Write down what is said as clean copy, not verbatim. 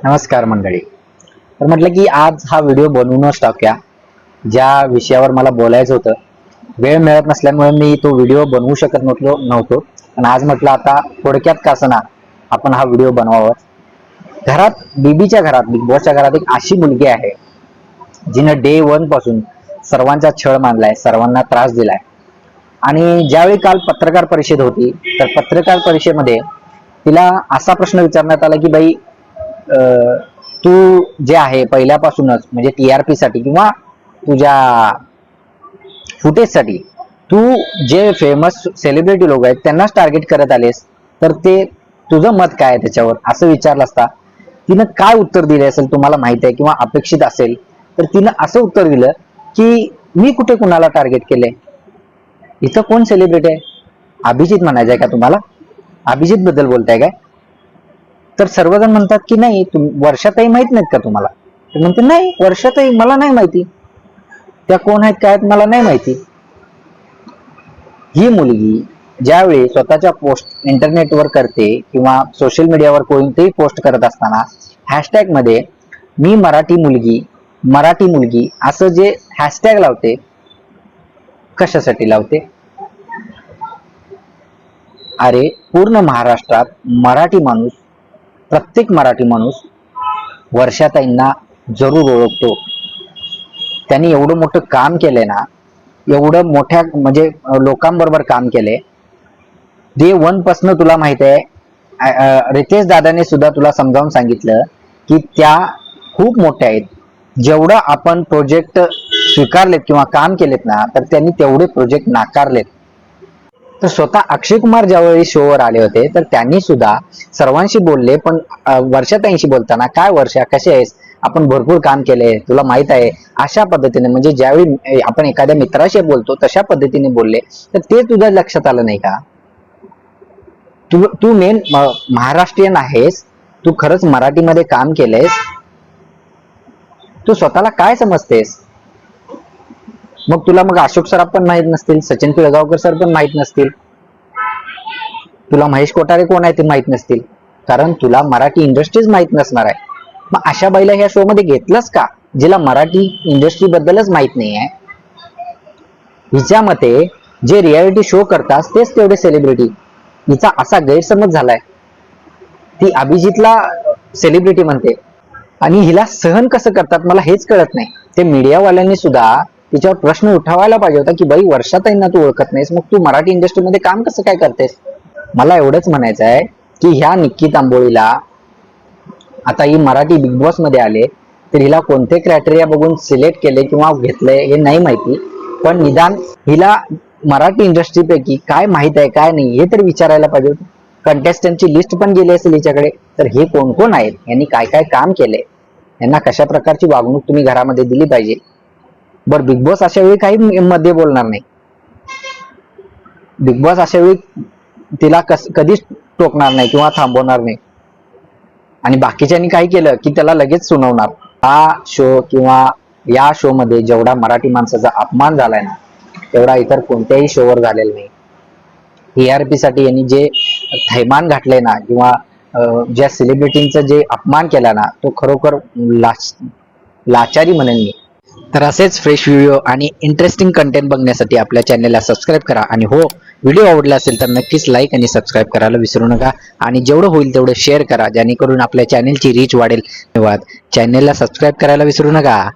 नमस्कार मंडळी. तर म्हटलं की आज हा व्हिडिओ बनवूनच टाकूया. ज्या विषयावर मला बोलायचं होतं, वेळ मिळत नसल्यामुळे मी तो व्हिडिओ बनवू शकत नव्हतो. पण आज म्हटलं आता थोडक्यात का असना आपण हा व्हिडिओ बनवावा. घरात बीबीच्या घरात, बिग बॉसच्या घरात एक अशी मुलगी आहे जिनं डे 1 पासून सर्वांचा छळ मानलाय, सर्वांना त्रास दिलाय. आणि ज्यावेळी काल पत्रकार परिषद होती, तर पत्रकार परिषदेमध्ये तिला असा प्रश्न विचारण्यात आला की बाई, तू जे आहे पहिल्यापासूनच म्हणजे टीआरपी साठी किंवा तुझ्या फुटेजसाठी तू जे फेमस सेलिब्रिटी लोक आहेत त्यांनाच टार्गेट करत आलेस, तर ते तुझं मत काय आहे त्याच्यावर असं विचारलं असता तिनं काय उत्तर दिले असेल तुम्हाला माहिती आहे किंवा अपेक्षित असेल. तर तिनं असं उत्तर दिलं की मी कुठे कुणाला टार्गेट केलंय, इथं कोण सेलिब्रिटी आहे, अभिजित म्हणायचंय का तुम्हाला, अभिजित बद्दल बोलताय काय. तर सर्वजण म्हणतात की नाही वर्षाताई माहित नाहीत का तुम्हाला. तर म्हणते नाही वर्षाताई मला नाही माहिती, त्या कोण आहेत काय मला नाही माहिती. ही मुलगी ज्यावेळी स्वतःच्या पोस्ट इंटरनेटवर करते किंवा सोशल मीडियावर कोणतेही पोस्ट करत असताना हॅशटॅग मध्ये मी मराठी मुलगी असं जे हॅशटॅग लावते, कशासाठी लावते. अरे पूर्ण महाराष्ट्रात प्रत्येक मराठी माणूस वर्षाताईंना जरूर ओळखतो. त्यांनी एवढं मोठं काम केलंय ना, एवढं मोठ्या म्हणजे लोकांबरोबर काम केलंय. डे 1 पासून तुला माहित आहे, रितेश दादाने सुद्धा तुला समजावून सांगितलं की त्या खूप मोठ्या आहेत. जेवढं आपण प्रोजेक्ट स्वीकारलेत किंवा काम केलेत ना, तर त्यांनी तेवढे प्रोजेक्ट नाकारलेत. तर स्वतः अक्षय कुमार ज्यावेळी शोवर आले होते तर त्यांनी सुद्धा सर्वांशी बोलले, पण वर्षाताईंशी बोलताना काय वर्षा कशी आहेस, आपण भरपूर काम केले तुला माहित आहे, अशा पद्धतीने म्हणजे ज्यावेळी आपण एखाद्या मित्राशी बोलतो तशा पद्धतीने बोलले. तर ते तुझ्या लक्षात आलं नाही का. तू मेन महाराष्ट्रीयन आहेस, तू खरंच मराठीमध्ये काम केलंयस, तू स्वतःला काय समजतेस. मग तुला अशोक सराफ पण माहित नसतील, सचिन पिळगावकर सर पण माहित नसतील, तुला महेश कोठारे कोण आहे ते माहित नसतील, कारण तुला मराठी इंडस्ट्रीज माहित नसणार आहे. मग अशा बाईला ह्या शो मध्ये घेतलंच का जिला मराठी इंडस्ट्री बद्दलच माहित नाही आहे. हिच्या मते जे रियालिटी शो करतात तेच तेवढे सेलिब्रिटी. हिचा असा गैरसमज झालाय, ती अभिजितला सेलिब्रिटी म्हणते आणि हिला सहन कसं करतात मला हेच कळत नाही. ते मीडियावाल्यांनी सुद्धा तिच्यावर प्रश्न उठवायला पाहिजे होता की बाई वर्षाताईंना तू ओळखत नाहीस, मग तू मराठी इंडस्ट्रीमध्ये काम कसं काय करतेस. मला एवढंच म्हणायचं आहे की ह्या निक्की तांबोळीला आता ही मराठी बिग बॉस मध्ये आले, तर हिला कोणते क्रायटेरिया बघून सिलेक्ट केले किंवा घेतले हे नाही माहिती, पण निदान हिला मराठी इंडस्ट्री पैकी काय माहित आहे काय नाही हे तर विचारायला पाहिजे होतं. कंटेस्टंटची लिस्ट पण गेली असेल हिच्याकडे, तर हे कोण कोण आहेत, यांनी काय काय काम केले, यांना कशा प्रकारची वागणूक तुम्ही घरामध्ये दिली पाहिजे. बर बिग बॉस अशा वेळी काही मध्ये बोलणार नाही, बिग बॉस अशा वेळी तिला कधीच टोकणार नाही किंवा थांबवणार नाही. आणि बाकीच्यांनी काय केलं की त्याला लगेच सुनावणार. हा शो किंवा या शो मध्ये जेवढा मराठी माणसाचा अपमान झालाय ना, तेवढा इतर कोणत्याही शोवर झालेला नाही. टीआरपी साठी यांनी जे थैमान घातलंय ना किंवा ज्या सेलिब्रिटींचा जे अपमान केला ना, तो खरोखर लाचारी म्हणेन मी. तर असेच फ्रेश व्हिडिओ आणि इंटरेस्टिंग कंटेंट बघण्यासाठी आपल्या चॅनलला सबस्क्राईब करा. आणि हो, व्हिडिओ आवडला असेल तर नक्कीच लाईक आणि सबस्क्राईब करायला विसरू नका. आणि जेवढं होईल तेवढं शेअर करा, जेणेकरून आपल्या चॅनलची रीच वाढेल. धन्यवाद. चॅनलला सबस्क्राईब करायला विसरू नका.